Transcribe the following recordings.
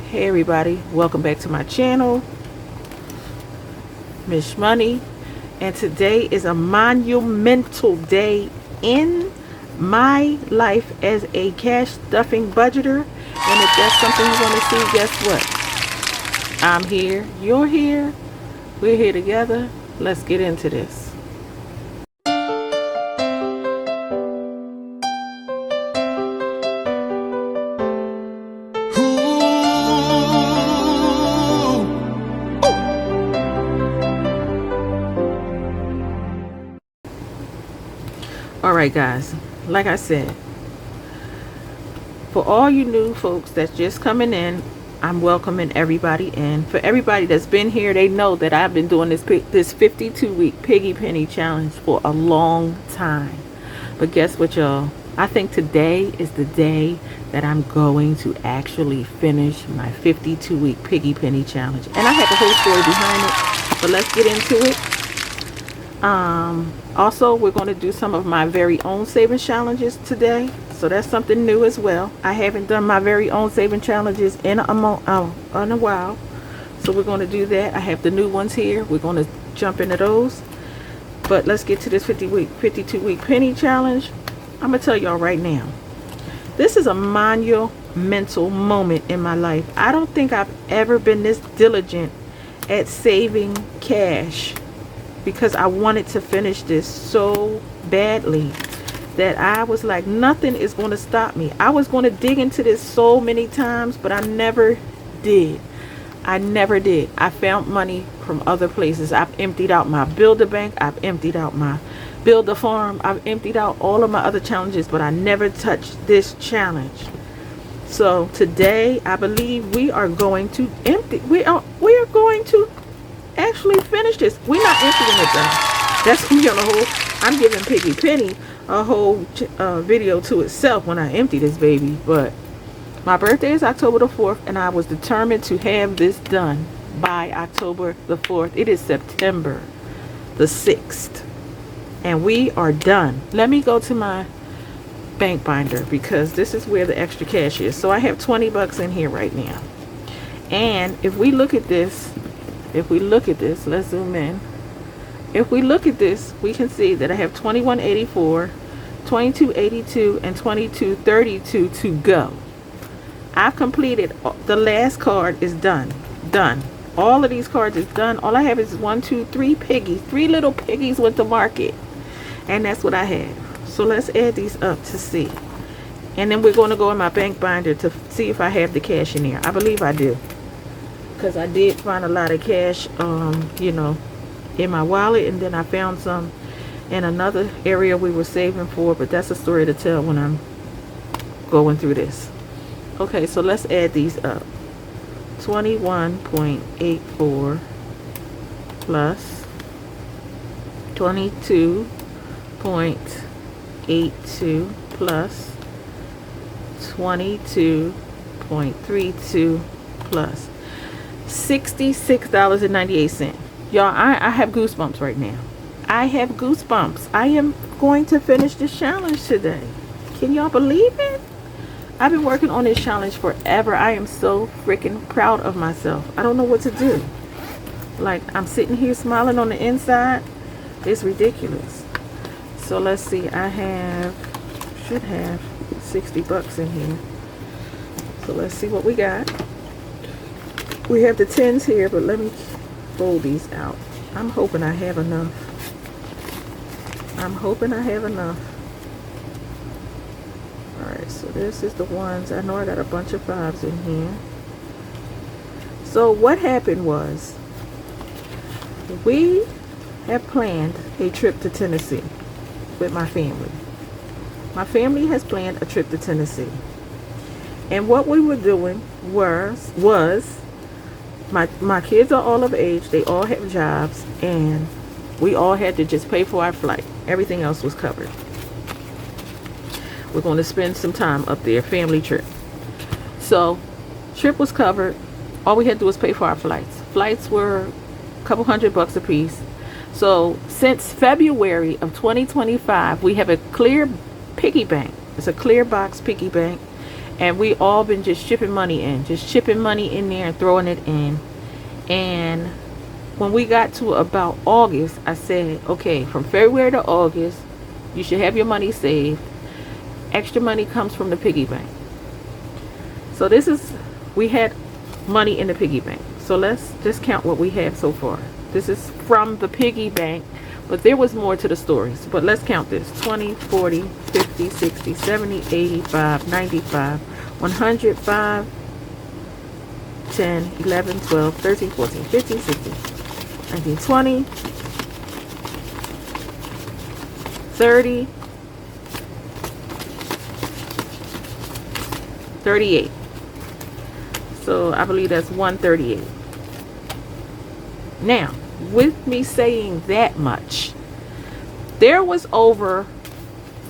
Hey everybody, welcome back to my channel, Miss Money, and today is a monumental day in my life as a cash stuffing budgeter. And if that's something you want to see, guess what? I'm here, you're here, we're here together. Let's get into this. Alright guys, like I said, for all you new folks that's just coming in, I'm welcoming everybody in. For everybody that's been here, they know that I've been doing this 52-week Piggy Penny challenge for a long time. But guess what, y'all? I think today is the day that I'm going to actually finish my 52-week Piggy Penny challenge. And I have a whole story behind it, but let's get into it. Also, we're going to do some of my very own saving challenges today, so that's something new as well. I haven't done my very own saving challenges in a while, so we're going to do that. I have the new ones here. We're going to jump into those, but let's get to this 52-week penny challenge. I'm gonna tell y'all right now, this is a monumental moment in my life. I don't think I've ever been this diligent at saving cash, because I wanted to finish this so badly that I was like, nothing is going to stop me. I was going to dig into this so many times, but I never did. I found money from other places. I've emptied out my Builder Bank. I've emptied out my Builder Farm. I've emptied out all of my other challenges, but I never touched this challenge. So today, I believe we are going to we are going to actually finish this. We're not emptying it though. That's gonna be on a whole. I'm giving Piggy Penny a whole video to itself when I empty this baby. But my birthday is October the 4th, and I was determined to have this done by October the 4th. It is September the 6th, and we are done. Let me go to my bank binder, because this is where the extra cash is. So I have 20 bucks in here right now, and if we look at this. Let's zoom in. If we look at this, we can see that I have 2184, 2282, and 2232 to go. I've completed. The last card is done. All of these cards is done. All I have is 1, 2, 3 piggies. 3 little piggies went to market, and that's what I have. So let's add these up to see. And then we're going to go in my bank binder to see if I have the cash in here. I believe I do, because I did find a lot of cash, in my wallet, and then I found some in another area we were saving for, but that's a story to tell when I'm going through this. Okay, so let's add these up. 21.84 plus 22.82 plus 22.32 plus $66.98. Y'all, I have goosebumps right now. I have goosebumps. I am going to finish this challenge today. Can y'all believe it? I've been working on this challenge forever. I am so freaking proud of myself. I don't know what to do. Like, I'm sitting here smiling on the inside. It's ridiculous. So let's see. I should have 60 bucks in here. So let's see what we got. We have the 10s here, but let me fold these out. I'm hoping I have enough. Alright, so this is the ones. I know I got a bunch of 5s in here. So what happened was, we have planned a trip to Tennessee with my family. My family has planned a trip to Tennessee. And what we were doing was my kids are all of age, they all have jobs, and we all had to just pay for our flight. Everything else was covered. We're going to spend some time up there, family trip. So trip was covered. All we had to do was pay for our flights. Flights were a couple $100 a piece. So since February of 2025, we have a clear piggy bank. It's a clear box piggy bank, And we all been just chipping money in, there and throwing it in. And when we got to about August, I said, okay, from February to August, you should have your money saved. Extra money comes from the piggy bank. So we had money in the piggy bank. So let's just count what we have so far. This is from the piggy bank, but there was more to the stories. But let's count this: 20, 40, 50, 60, 70, 85, 95, 105, 10, 11, 12, 13, 14, 15, 16, 19, 20, 30, 38. So I believe that's 138. Now, with me saying that much, there was over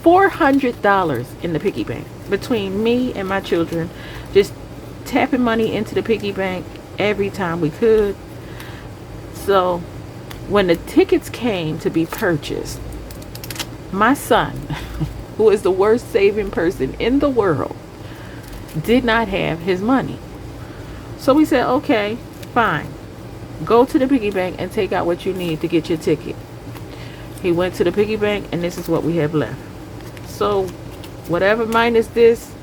$400 in the piggy bank between me and my children, just tapping money into the piggy bank every time we could. So when the tickets came to be purchased, my son, who is the worst saving person in the world, did not have his money. So we said, okay, fine, go to the piggy bank and take out what you need to get your ticket. He went to the piggy bank, and this is what we have left. So whatever minus this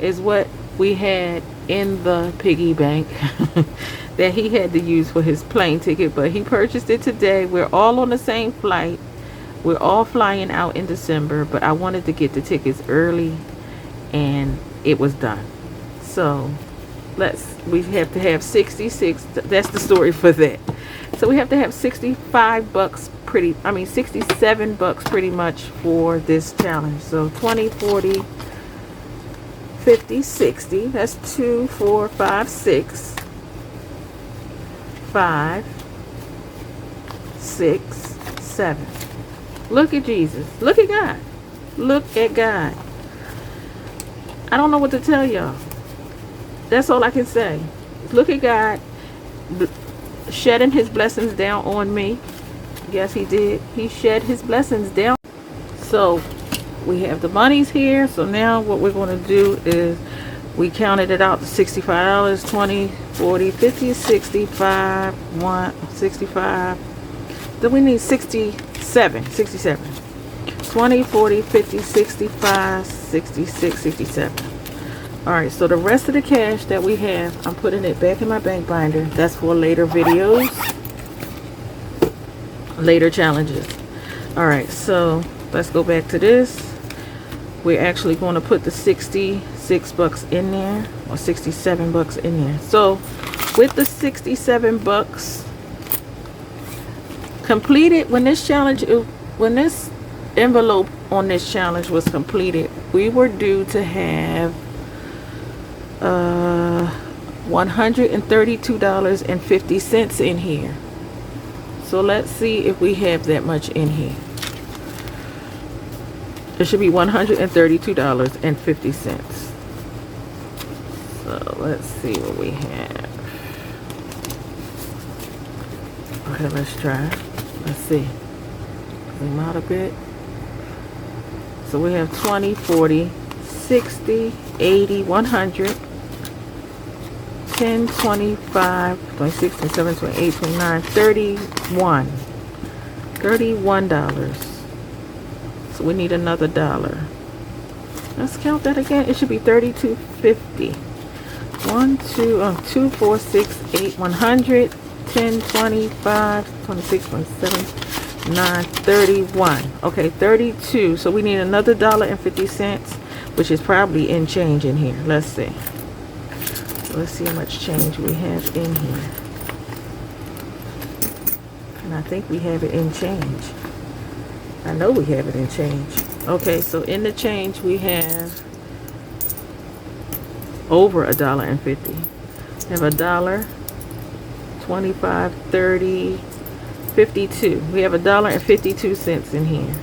is what we had in the piggy bank that he had to use for his plane ticket, but he purchased it today. We're all on the same flight. We're all flying out in December, but I wanted to get the tickets early, and it was done. So we have to have 66. That's the story for that. So we have to have 65 bucks 67 bucks pretty much for this challenge. So 20, 40, 50, 60. That's 2, 4, 5, 6, 5, 6, 7. Look at Jesus. Look at God. Look at God. I don't know what to tell y'all. That's all I can say. Look at God shedding his blessings down on me. Yes, he did. He shed his blessings down. So we have the monies here. So now what we're going to do is we counted it out to $65, 20, 40, 50, 65, 65. Then we need 67. 20, 40, 50, 65, 66, 67. Alright, so the rest of the cash that we have, I'm putting it back in my bank binder. That's for later videos, later challenges. Alright, so let's go back to this. We're actually going to put the 66 bucks in there, or 67 bucks in there. So with the 67 bucks completed, when this envelope on this challenge was completed, we were due to have $132.50 in here. So let's see if we have that much in here. It should be $132.50. So let's see what we have. Okay, let's try. Let's see. Zoom out a bit. So we have 20, 40, 60, 80, 100, 10, 25, 26, 27, 28, 29, 31. $31. So we need another $1. Let's count that again. It should be $32.50. 2, 4, 6, 8, 100, 10, 25, 26, 27, 9, 31. Okay, 32. So we need another $1.50, which is probably in change in here. Let's see. Let's see how much change we have in here. And I think we have it in change. I know we have it in change. Okay, so in the change we have over $1.50. We have $1, 25, 30, 52. We have $1.52 in here.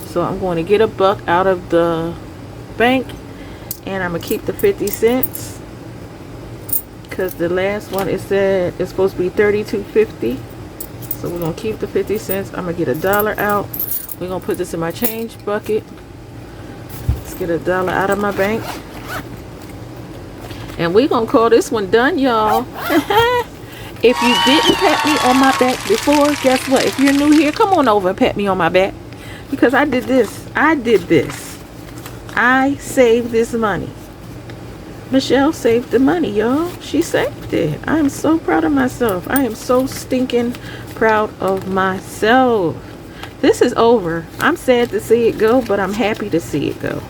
So I'm going to get $1 out of the bank, and I'm gonna keep the 50 cents because the last one it said it's supposed to be $32.50. So we're gonna keep the 50 cents. I'm gonna get $1 out. We're gonna put this in my change bucket. Let's get $1 out of my bank. And we're going to call this one done, y'all. If you didn't pat me on my back before, guess what? If you're new here, come on over and pat me on my back. Because I did this. I saved this money. Michelle saved the money, y'all. She saved it. I am so proud of myself. I am so stinking proud of myself. This is over. I'm sad to see it go, but I'm happy to see it go.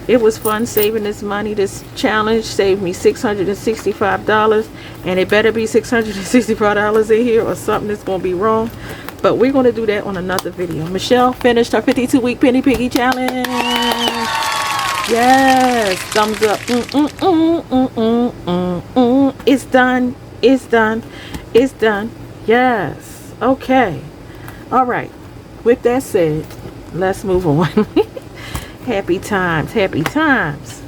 It was fun saving this money. This challenge saved me $665, and it better be $665 in here or something that's going to be wrong. But we're going to do that on another video. Michelle finished her 52-week Penny Piggy challenge. Yes, thumbs up. It's done. It's done. It's done. Yes. Okay. All right. With that said, let's move on. Happy times. Happy times.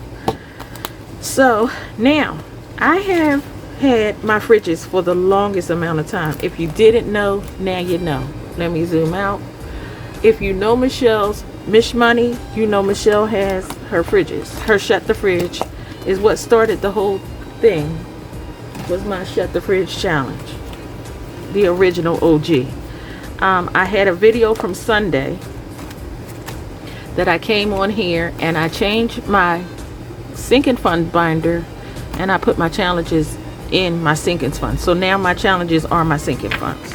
So now I have had my fridges for the longest amount of time. If you didn't know, now you know. Let me zoom out. If you know Michelle's Mish Money, you know Michelle has her fridges. Her Shut the Fridge is what started the whole thing. Was my Shut the Fridge challenge. The original OG. I had a video from Sunday that I came on here and I changed my sinking fund binder and I put my challenges in my sinking fund. So now my challenges are my sinking funds.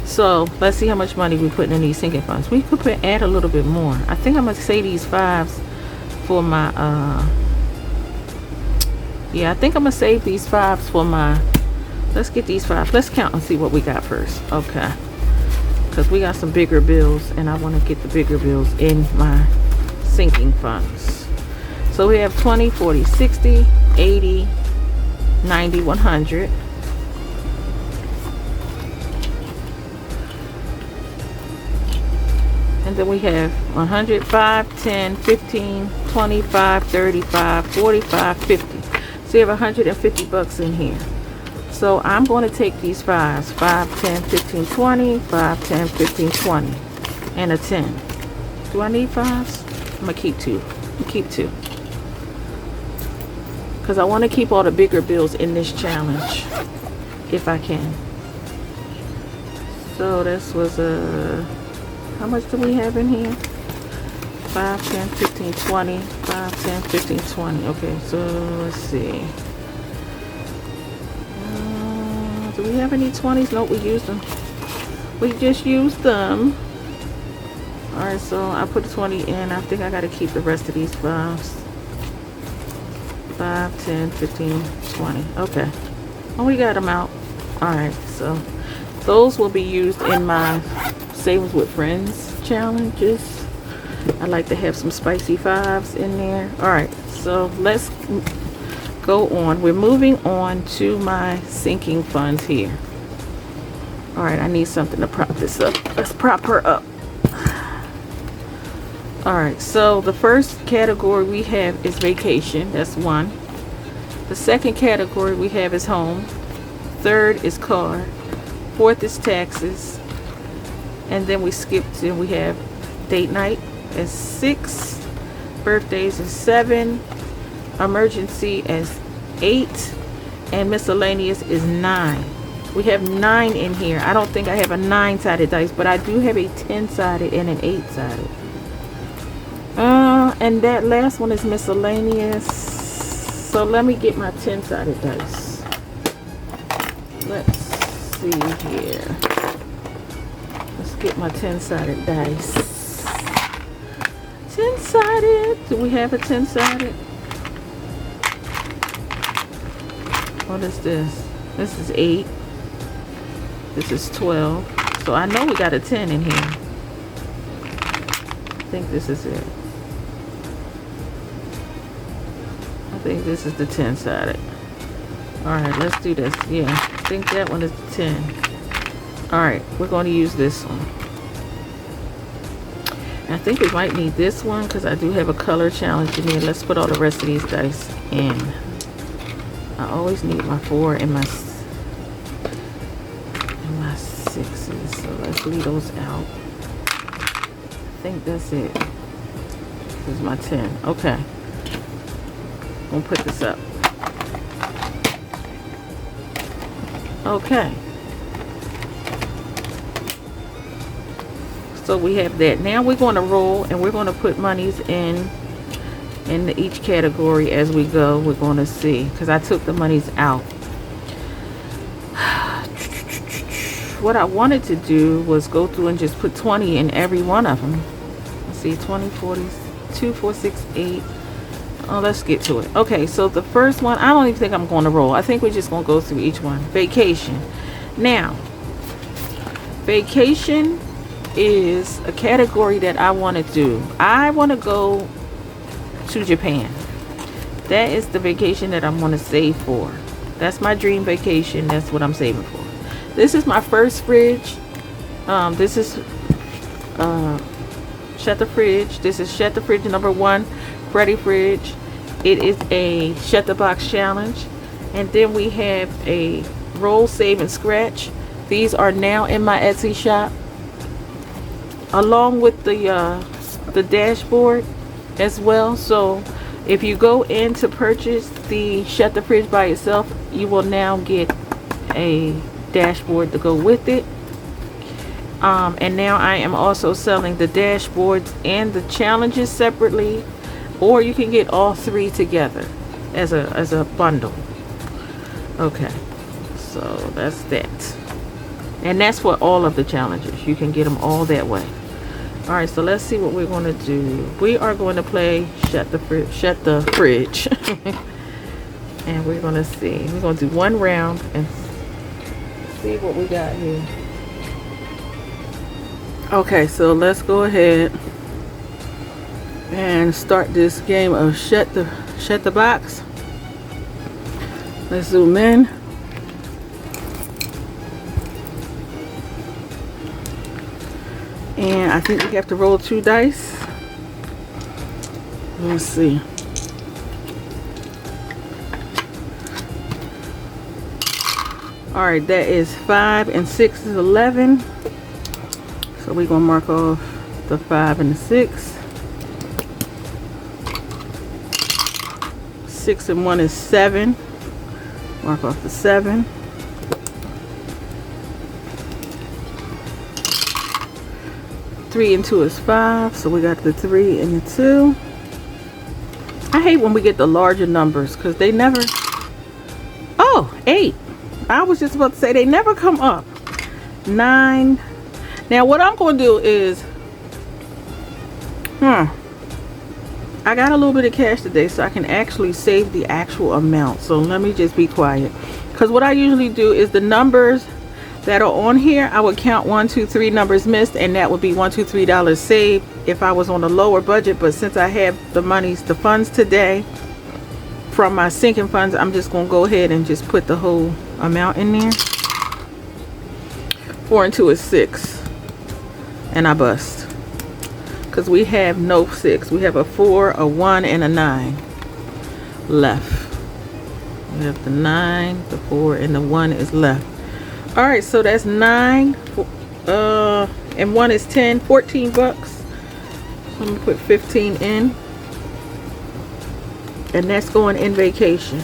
So let's see how much money we put in these sinking funds. We could add a little bit more. I think I'm gonna say these fives for my yeah, I think I'm gonna save these fives for my, let's get these fives. Let's count and see what we got first. Okay, because we got some bigger bills and I want to get the bigger bills in my sinking funds. So we have 20, 40, 60, 80, 90, 100. And then we have 100, 5, 10, 15, 25, 35, 45, 50. So you have 150 bucks in here. So I'm going to take these fives, 5, 10, 15, 20, 5, 10, 15, 20, and a 10. Do I need fives? I'm going to keep two. Keep two. Because I want to keep all the bigger bills in this challenge, if I can. So this was a, how much do we have in here? 5, 10, 15, 20, 5, 10, 15, 20. Okay, so let's see. Do we have any 20s? Nope, we used them. We just used them. Alright, so I put the 20 in. I think I got to keep the rest of these fives. 5, 10, 15, 20. Okay. Oh, we got them out. Alright, so those will be used in my Savings with Friends challenges. I like to have some spicy fives in there. Alright, so let's go on. We're moving on to my sinking funds here. Alright, I need something to prop this up. Let's prop her up. Alright, so the first category we have is vacation. That's one. The second category we have is home. Third is car. Fourth is taxes. And then we skip to, we have date night as 6. Birthdays is 7. Emergency as 8. And miscellaneous is 9. We have 9 in here. I don't think I have a 9-sided dice, but I do have a 10-sided and an 8-sided. And that last one is miscellaneous. So let me get my 10-sided dice. Let's see here. Let's get my 10-sided dice. 10-sided. Do we have a 10-sided? What is this? This is 8. This is 12. So I know we got a 10 in here. I think this is it. I think this is the 10-sided. Alright, let's do this. Yeah, I think that one is the 10. Alright, we're going to use this one. I think we might need this one because I do have a color challenge in here. Let's put all the rest of these dice in. I always need my 4 and my 6s. So let's leave those out. I think that's it. This is my 10. Okay. Gonna put this up. Okay. So we have that. Now we're going to roll, and we're going to put monies in each category as we go. We're going to see, because I took the monies out. What I wanted to do was go through and just put 20 in every one of them. Let's see, 20, 40, 2, 4, 6, 8. Oh, let's get to it. Okay, so the first one, I don't even think I'm going to roll. I think we're just going to go through each one. Vacation. Now, vacation is a category that I want to do. I want to go to Japan. That is the vacation that I'm going to save for. That's my dream vacation. That's what I'm saving for. This is my first fridge. This is Shut the Fridge. This is Shut the Fridge number 1, Freddy Fridge. It is a Shut the Box challenge. And then we have a Roll, Save, and Scratch. These are now in my Etsy shop, along with the dashboard as well. So if you go in to purchase the Shut the Fridge by itself, you will now get a dashboard to go with it. And now I am also selling the dashboards and the challenges separately, or you can get all 3 together as a bundle. Okay, so that's that, and that's for all of the challenges. You can get them all that way. All right, so let's see what we're going to do. We are going to play Shut the Fridge. And we're going to see. We're going to do 1 round and see what we got here. Okay, so let's go ahead and start this game of Shut the Box. Let's zoom in. And I think we have to roll 2 dice. Let's see. Alright, that is 5 and 6 is 11. So we're going to mark off the 5 and the 6. 6 and 1 is 7. Mark off the 7. 3 and 2 is 5. So we got the 3 and the 2. I hate when we get the larger numbers because they never... Oh, 8. I was just about to say they never come up. 9. Now what I'm going to do is... I got a little bit of cash today, so I can actually save the actual amount. So let me just be quiet, because what I usually do is the numbers that are on here, I would count 1, 2, 3 numbers missed, and that would be $1, 2, $3 saved if I was on a lower budget. But since I have the funds today from my sinking funds, I'm just going to go ahead and just put the whole amount in there. 4 and 2 is 6, and I bust. Because we have no 6. We have a 4, a 1, and a 9 left. We have the 9, the 4, and the 1 is left. Alright, so that's 9. And 1 is 10. 14 bucks. So I'm going to put 15 in. And that's going in vacation.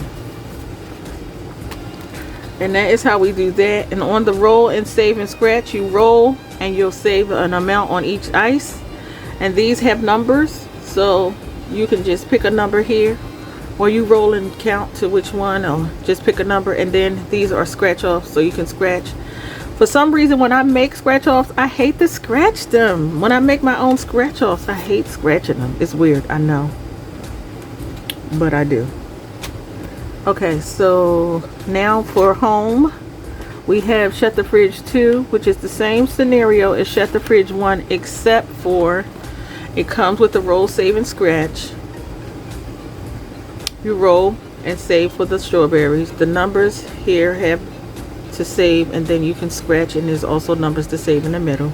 And that is how we do that. And on the roll and save and scratch, you roll and you'll save an amount on each ice. And these have numbers, so you can just pick a number here, or you roll and count to which one, or just pick a number. And then these are scratch offs, so you can scratch. For some reason, when I make scratch offs, I hate to scratch them. When I make my own scratch offs, I hate scratching them. It's weird, I know, but I do. Okay, so now for home, we have Shut the Fridge 2, which is the same scenario as Shut the Fridge 1, except for it comes with the roll, save, and scratch. You roll and save for the strawberries. The numbers here have to save, and then you can scratch, and there's also numbers to save in the middle.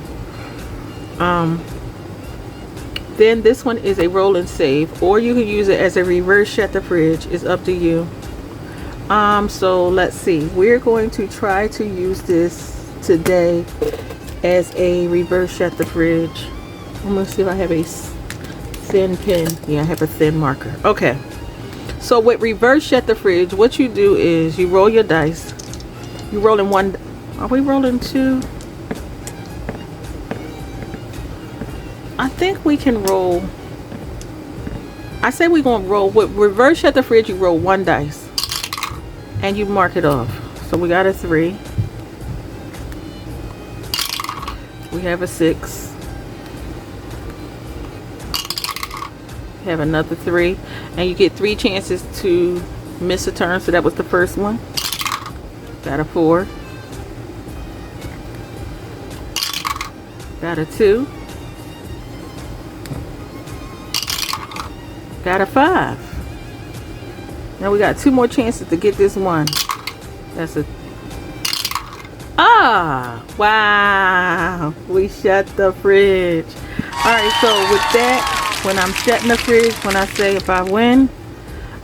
Then this one is a roll and save, or you can use it as a reverse Shut the Fridge. It's up to you. So let's see. We're going to try to use this today as a reverse Shut the Fridge. I'm going to see if I have a thin pen. Yeah, I have a thin marker. Okay. So with reverse shut the fridge, what you do is you roll your dice. You roll in one. Are we rolling two? I think we can roll. I say we're gonna roll with reverse shut the fridge. You roll one dice and you mark it off. So we got a 3. We have a 6. We have another 3, and you get 3 chances to miss a turn. So that was the first one. Got a 4. Got a 2. Got a 5. Now we got 2 more chances to get this one. That's a... Ah! Wow! We shut the fridge. Alright, so with that, when I'm shutting the fridge, when I say if I win,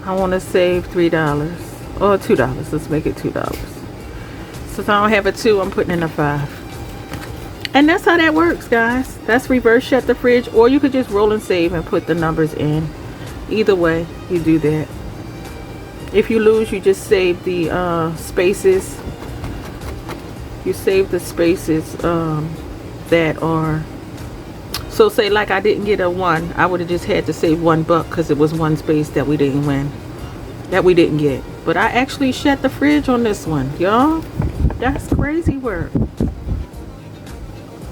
I want to save $3 or $2. Let's make it $2. Since I don't have a 2, I'm putting in a 5. And that's how that works, guys. That's reverse shut the fridge, or you could just roll and save and put the numbers in. Either way, you do that. If you lose, you just save the spaces. You save the spaces that are... So say like I didn't get a 1, I would have just had to save $1 because it was one space that we didn't win. That we didn't get. But I actually shut the fridge on this one, y'all. That's crazy work.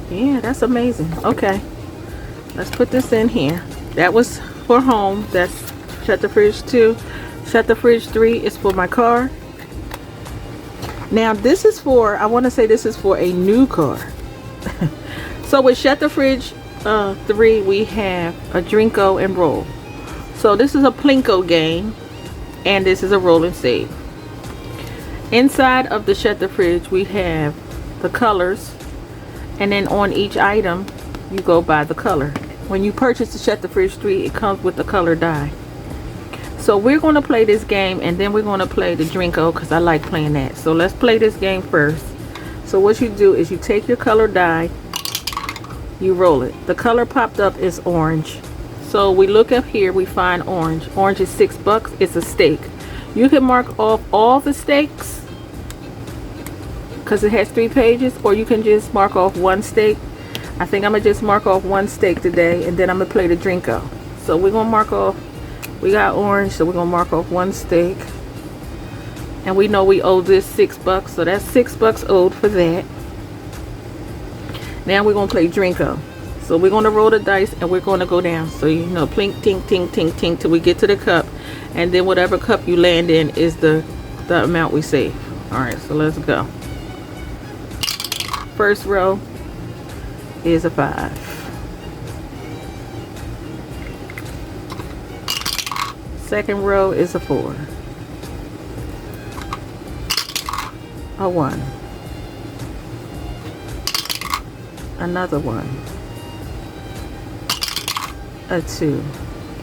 Yeah, that's amazing. Okay, let's put this in here. That was for home. That's shut the fridge 2. Shut the fridge 3 is for my car. Now this is for, I want to say this is for a new car. So with shut the fridge 3, we have a Drinko and roll. So this is a Plinko game, and this is a roll and save. Inside of the shut the fridge, we have the colors, and then on each item you go by the color. When you purchase the shut the fridge 3, it comes with the color die. So we're going to play this game, and then we're going to play the Drinko because I like playing that. So let's play this game first. So what you do is you take your color die, you roll it. The color popped up is orange. So we look up here, we find orange. Orange is $6. It's a steak. You can mark off all the steaks because it has 3 pages, or you can just mark off one steak. I think I'm gonna just mark off one steak today, and then I'm gonna play the Drinko. So we're gonna mark off, we got orange, so we're gonna mark off one steak, and we know we owe this $6, so that's $6 owed for that. Now we're gonna play Drinko. So we're gonna roll the dice and we're gonna go down. So you know, plink, tink, tink, tink, tink till we get to the cup, and then whatever cup you land in is the amount we save. All right, so let's go. First row is a 5. Second row is a 4. A 1. Another 1. A 2.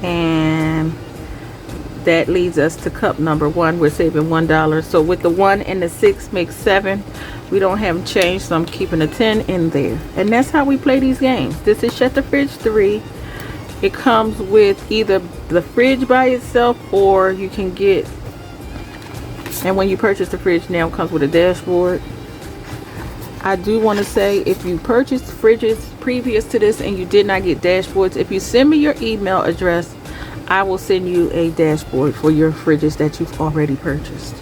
And that leads us to cup number 1. We're saving $1. So with the 1 and the 6 makes 7. We don't have them changed, so I'm keeping a 10 in there. And that's how we play these games. This is Shut the Fridge 3. It comes with either the fridge by itself, or you can get, and when you purchase the fridge now, it comes with a dashboard. I do want to say, if you purchased fridges previous to this and you did not get dashboards, if you send me your email address, I will send you a dashboard for your fridges that you've already purchased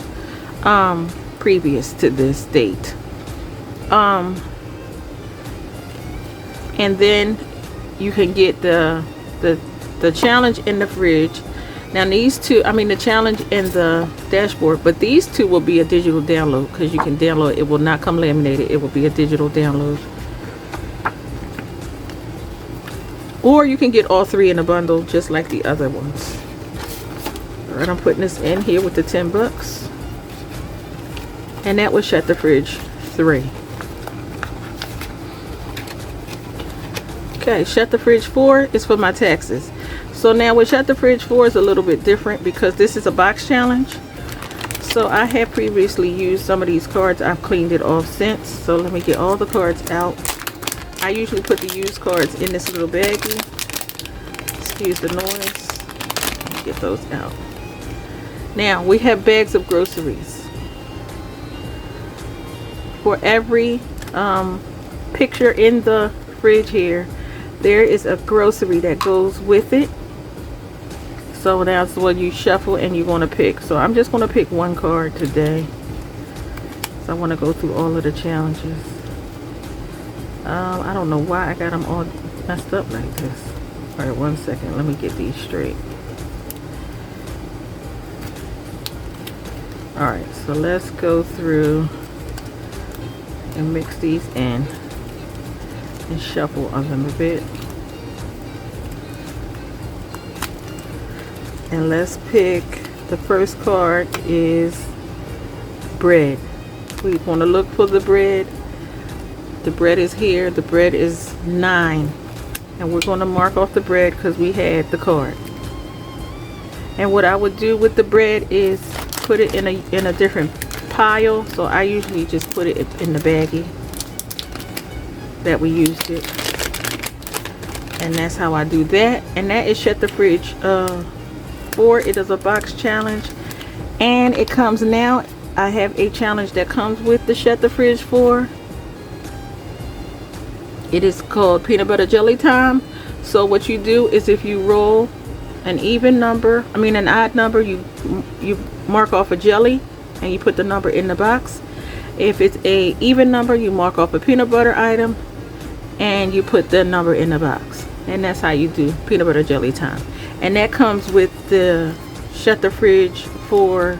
previous to this date. And then you can get the challenge in the fridge. Now these two, I mean the challenge and the dashboard, but these two will be a digital download because you can download. It will not come laminated. It will be a digital download. Or you can get all 3 in a bundle just like the other ones. All right, I'm putting this in here with the $10. And that was Shut the Fridge 3. Okay, Shut the Fridge 4 is for my taxes. So now with Shut the Fridge 4 is a little bit different because this is a box challenge. So I have previously used some of these cards. I've cleaned it off since. So let me get all the cards out. I usually put the used cards in this little baggie. Excuse the noise. Get those out. Now we have bags of groceries. For every picture in the fridge here, there is a grocery that goes with it. So that's what you shuffle and you're going to pick. So I'm just going to pick one card today. So I want to go through all of the challenges. I don't know why I got them all messed up like this. All right, one second. Let me get these straight. All right, so let's go through and mix these in and shuffle them a bit. And let's pick, the first card is bread. We want to look for the bread. The bread is here. The bread is 9. And we're going to mark off the bread because we had the card. And what I would do with the bread is put it in a different pile. So I usually just put it in the baggie that we used it. And that's how I do that. And that is Shut the Fridge 4. It is a box challenge. And it comes now. I have a challenge that comes with the Shut the Fridge 4. It is called Peanut Butter Jelly Time. So what you do is if you roll an even number, an odd number, you mark off a jelly and you put the number in the box. If it's a even number, you mark off a peanut butter item and you put the number in the box. And that's how you do Peanut Butter Jelly Time. And that comes with the Shut the Fridge 4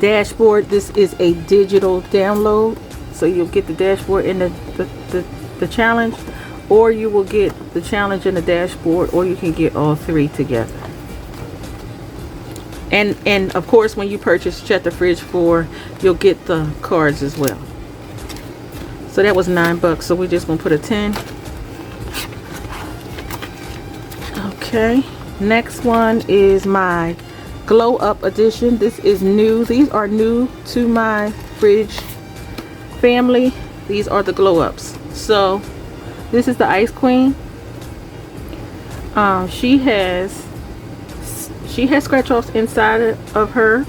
dashboard. This is a digital download. So you'll get the dashboard in the challenge, or you will get the challenge in the dashboard, or you can get all three together. And of course, when you purchase Shut the Fridge 4, you'll get the cards as well. So that was $9. So we're just gonna put a 10. Okay, next one is my Glow Up edition. This is new. These are new to my fridge family. These are the Glow Ups. So this is the Ice Queen. She has scratch offs inside of her,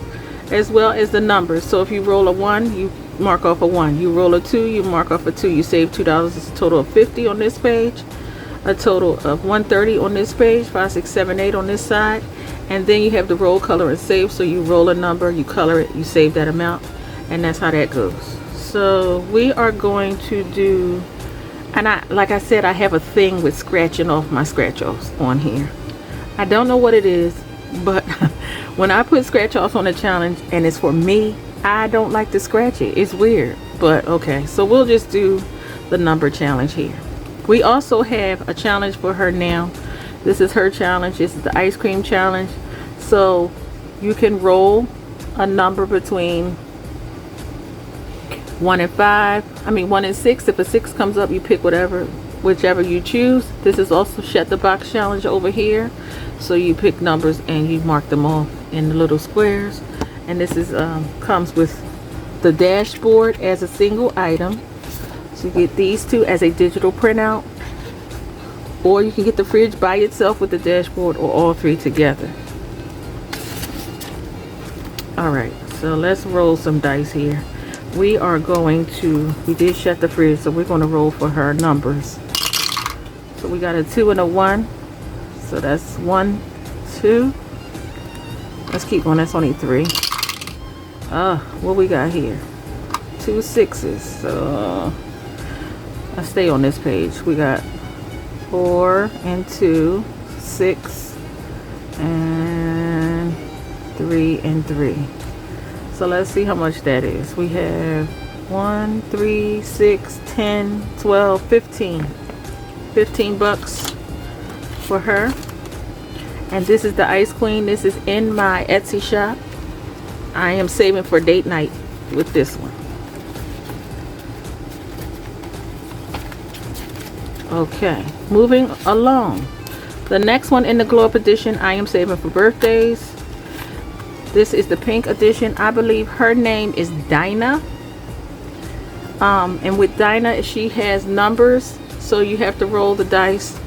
as well as the numbers. So if you roll a 1, you mark off a 1. You roll a 2, you mark off a 2. You save $2. It's a total of 50 on this page, a total of 130 on this page, 5, 6, 7, 8 on this side. And then you have the roll, color, and save. So you roll a number, you color it, you save that amount, and that's how that goes. So we are going to do, and like I said, I have a thing with scratching off my scratch offs on here. I don't know what it is, but when I put scratch offs on a challenge and it's for me, I don't like to scratch it. It's weird, but okay. So we'll just do the number challenge here. We also have a challenge for her now. This is her challenge. This is the ice cream challenge. So you can roll a number between 1 and 5. 1 and 6. If a 6 comes up, you pick whichever you choose. This is also Shut the Box challenge over here. So you pick numbers and you mark them off in the little squares. And this is comes with the dashboard as a single item. So you get these two as a digital printout, or you can get the fridge by itself with the dashboard, or all three together. All right, so let's roll some dice here. We did Shut the Fridge, so we're going to roll for her numbers. So we got a 2 and a 1. So that's 1, 2. Let's keep going. That's only 3. What we got here? 2 6s. So let's stay on this page. We got 4 and 2, 6, and 3 and 3. So let's see how much that is. We have 1, 3, 6, 10, 12, 15. $15 for her. And this is the Ice Queen. This is in my Etsy shop. I am saving for date night with this one. Okay, moving along. The next one in the Glow Up edition, I am saving for birthdays. This is the pink edition. I believe her name is Dinah. And with Dinah, she has numbers. So you have to roll the dice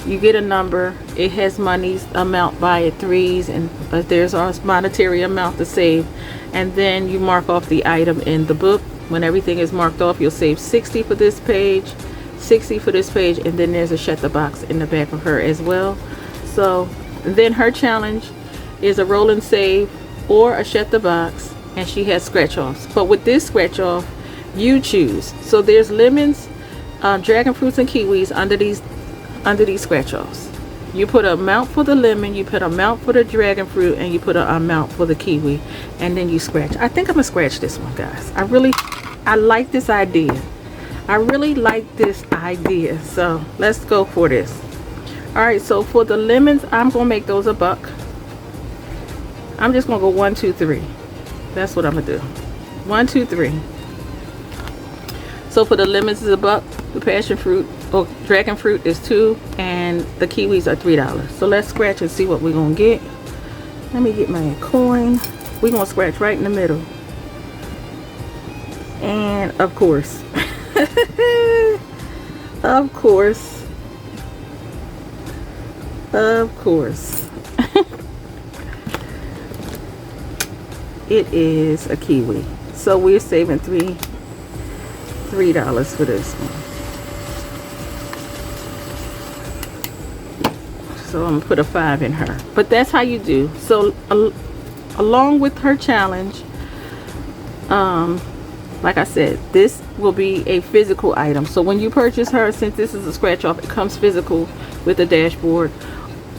You get a number, it has money's amount by it, threes, and but there's a monetary amount to save, and then you mark off the item in the book. When everything is marked off, you'll save 60 for this page, 60 for this page, and then there's a shut the box in the back of her as well. So then her challenge is a roll and save or a shut the box, and she has scratch offs. But with this scratch off, you choose. So there's lemons, dragon fruits, and kiwis under these scratch offs. You put an amount for the lemon, you put an amount for the dragon fruit, and you put an amount for the kiwi, and then you scratch. I think I'm gonna scratch this one, guys. I like this idea. I really like this idea, so let's go for this. All right, so for the lemons, I'm gonna make those $1. I'm just gonna go 1 2 3. That's what I'm gonna do. 1 2 3. So for the lemons is $1, the passion fruit or dragon fruit is $2, and the kiwis are $3. So let's scratch and see what we're gonna get. Let me get my coin. We're gonna scratch right in the middle. And of course, of course, it is a kiwi. So we're saving $3 for this one. So I'm gonna put a 5 in her. But that's how you do. So along with her challenge, like I said, this will be a physical item. So when you purchase her, since this is a scratch off, it comes physical with a dashboard.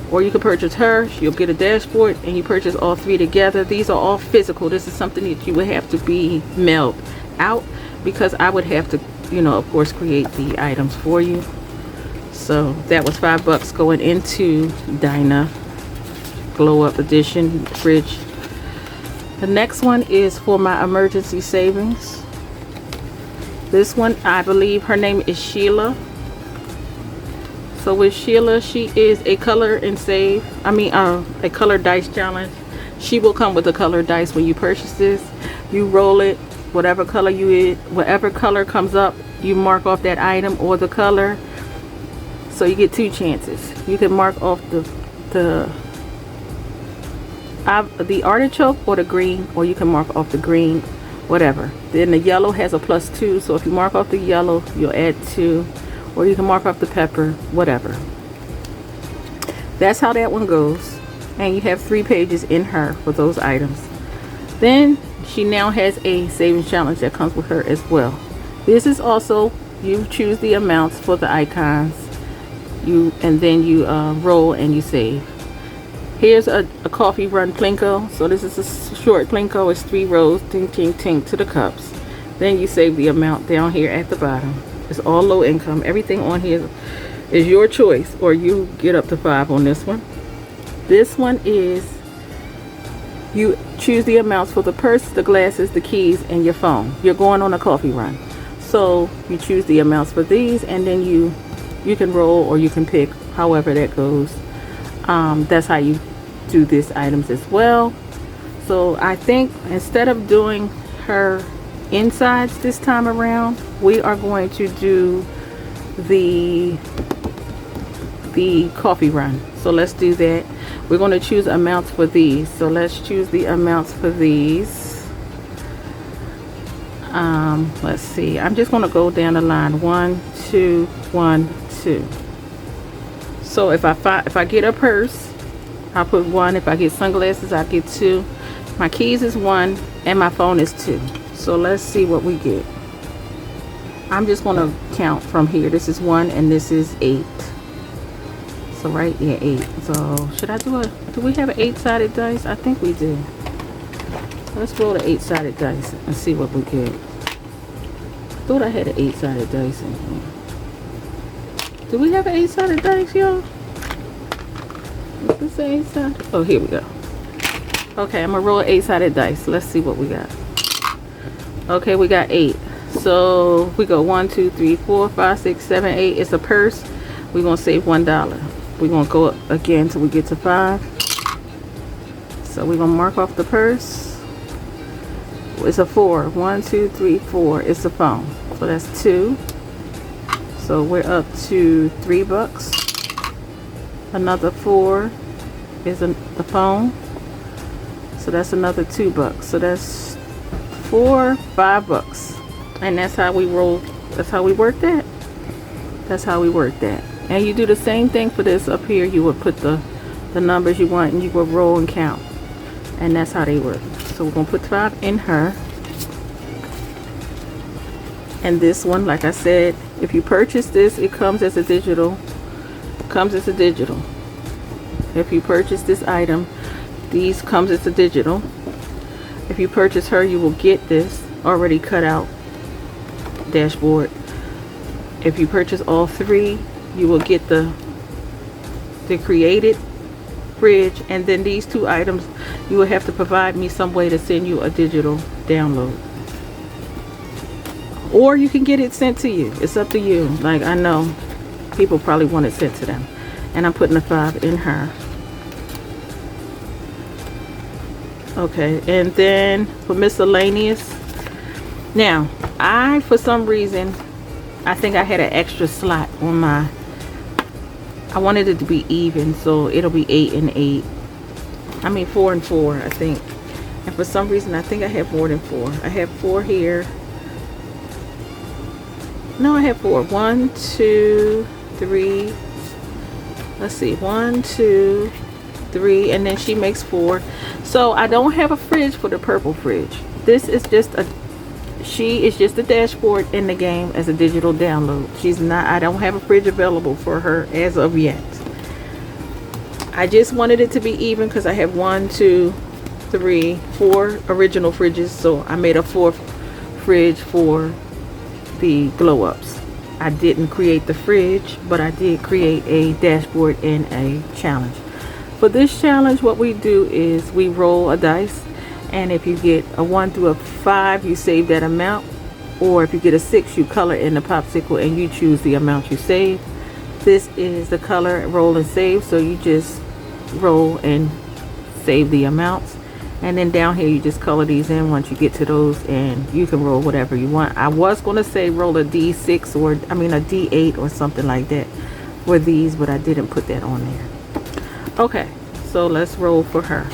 Or you can purchase her, you'll get a dashboard, and you purchase all 3 together. These are all physical. This is something that you would have to be mailed out, because I would have to, you know, of course, create the items for you. So that was $5 going into Dinah Glow Up Edition fridge. The next one is for my emergency savings. This one, I believe her name is Sheila. So with Sheila, she is a color and save. A color dice challenge. She will come with a color dice when you purchase this. You roll it, whatever color comes up, you mark off that item or the color. So you get 2 chances. You can mark off the artichoke or the green, or you can mark off the green, whatever. Then the yellow has a +2, so if you mark off the yellow, you'll add 2, or you can mark off the pepper, whatever. That's how that one goes. And you have 3 pages in her for those items. Then she now has a savings challenge that comes with her as well. This is also, you choose the amounts for the icons, and then you roll and you save. Here's a coffee run plinko. So this is a short plinko. It's 3 rows, ting ting ting to the cups. Then you save the amount down here at the bottom. It's all low income. Everything on here is your choice, or you get up to 5 on this one. This one is, you choose the amounts for the purse, the glasses, the keys, and your phone. You're going on a coffee run, so you choose the amounts for these, and then you can roll, or you can pick, however that goes. That's how you do these items as well. So I think instead of doing her insides this time around, we are going to do the coffee run. So let's do that. We're going to choose amounts for these. So let's choose the amounts for these. Let's see, I'm just going to go down the line, 1 2 1 2. So if I get a purse, I'll put 1. If I get sunglasses, I'll get 2. My keys is 1, and my phone is 2. So let's see what we get. I'm just going to count from here. This is 1, and this is 8. So right there, 8. So should I do we have an 8-sided dice? I think we do. Let's roll the 8-sided dice and see what we get. I thought I had an 8-sided dice in here. Do we have an 8-sided dice, y'all? Is this an 8-sided? Oh, here we go. Okay, I'm gonna roll an 8-sided dice. Let's see what we got. Okay, we got 8. So we go 1 2 3 4 5 6 7 8. It's a purse. We're gonna save $1. We're gonna go up again till we get to 5. So we're gonna mark off the purse. It's a 4. 1 2 3 4. It's a phone. So that's 2. So we're up to $3. Another 4 is the phone. So that's another $2. So that's $5. And that's how we roll. That's how we work that. That's how we work that. And you do the same thing for this up here. You would put the numbers you want and you will roll and count. And that's how they work. So we're going to put 5 in her. And this one, like I said, if you purchase this, it comes as a digital. If you purchase this item, these comes as a digital. If you purchase her, you will get this already cut out dashboard. If you purchase all 3, you will get the created fridge, and then these 2 items you will have to provide me some way to send you a digital download, or you can get it sent to you. It's up to you. Like, I know people probably want it sent to them, and I'm putting a 5 in her. Okay, and then for miscellaneous, now for some reason I think I had an extra slot on my, I wanted it to be even, so it'll be 8 and 8. I mean 4 and 4, I think. And for some reason I think I have more than 4. I have 4 here. No, I have 4. 1, 2, 3. Let's see. 1, 2, 3, and then she makes 4. So I don't have a fridge for the purple fridge. This is just a, she is just a dashboard in the game as a digital download. She's not, I don't have a fridge available for her as of yet. I just wanted it to be even because I have 1, 2, 3, 4 original fridges, so I made a 4th fridge for the glow ups. I didn't create the fridge, but I did create a dashboard in a challenge. For this challenge, what we do is we roll a dice, and if you get a 1 through a 5, you save that amount, or if you get a 6, you color in the popsicle and you choose the amount you save. This is the color, roll and save, so you just roll and save the amounts, and then down here you just color these in once you get to those, and you can roll whatever you want. I was going to say roll a D6 or a D8 or something like that for these, but I didn't put that on there. Okay, so let's roll for her.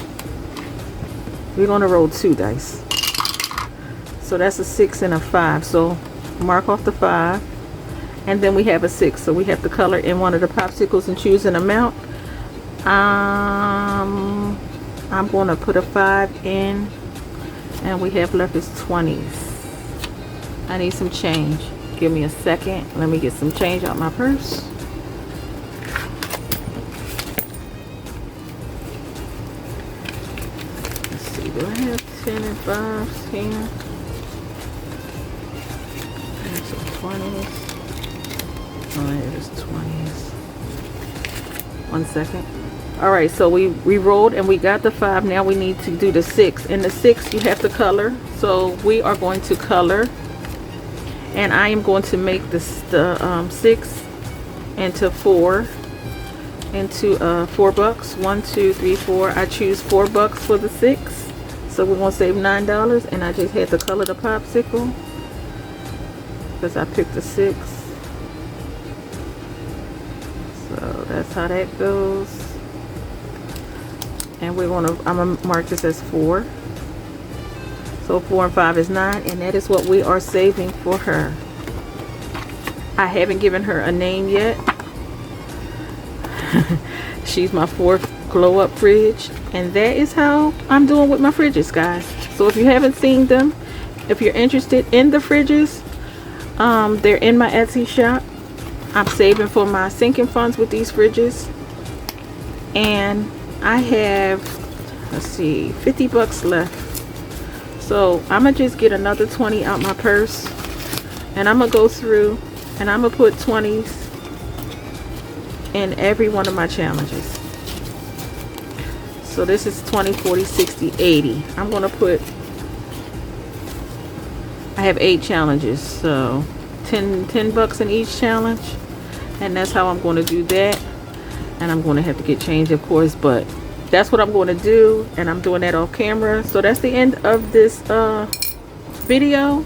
We're going to roll 2 dice. So that's a 6 and a 5. So mark off the 5. And then we have a 6. So we have to color in one of the popsicles and choose an amount. I'm going to put a 5 in. And we have left is 20s. I need some change. Give me a second. Let me get some change out my purse. Do I have 10 and 5s here? And some 20s. Oh, there's 20s. 1 second. Alright, so we rolled and we got the 5. Now we need to do the 6. In the 6, you have to color. So we are going to color. And I am going to make the 6 into 4. Into $4. 1, 2, 3, 4. I choose $4 for the 6. So we're going to save $9, and I just had to color the popsicle because I picked a 6. So that's how that goes. And I'm going to mark this as 4. So 4 and 5 is 9, and that is what we are saving for her. I haven't given her a name yet. She's my 4th glow up fridge, and that is how I'm doing with my fridges, guys. So if you haven't seen them, if you're interested in the fridges, they're in my Etsy shop. I'm saving for my sinking funds with these fridges, and I have, let's see, $50 left. So I'm gonna just get another 20 out my purse, and I'm gonna go through and I'm gonna put 20s in every one of my challenges. So this is 20, 40, 60, 80. I'm going to put, I have 8 challenges, so $10 in each challenge. And that's how I'm going to do that. And I'm going to have to get changed, of course, but that's what I'm going to do. And I'm doing that off camera. So that's the end of this video.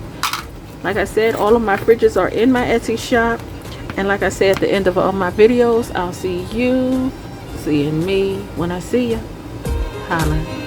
Like I said, all of my fridges are in my Etsy shop. And like I said at the end of all my videos, I'll see you Seeing me when I see ya. Holla.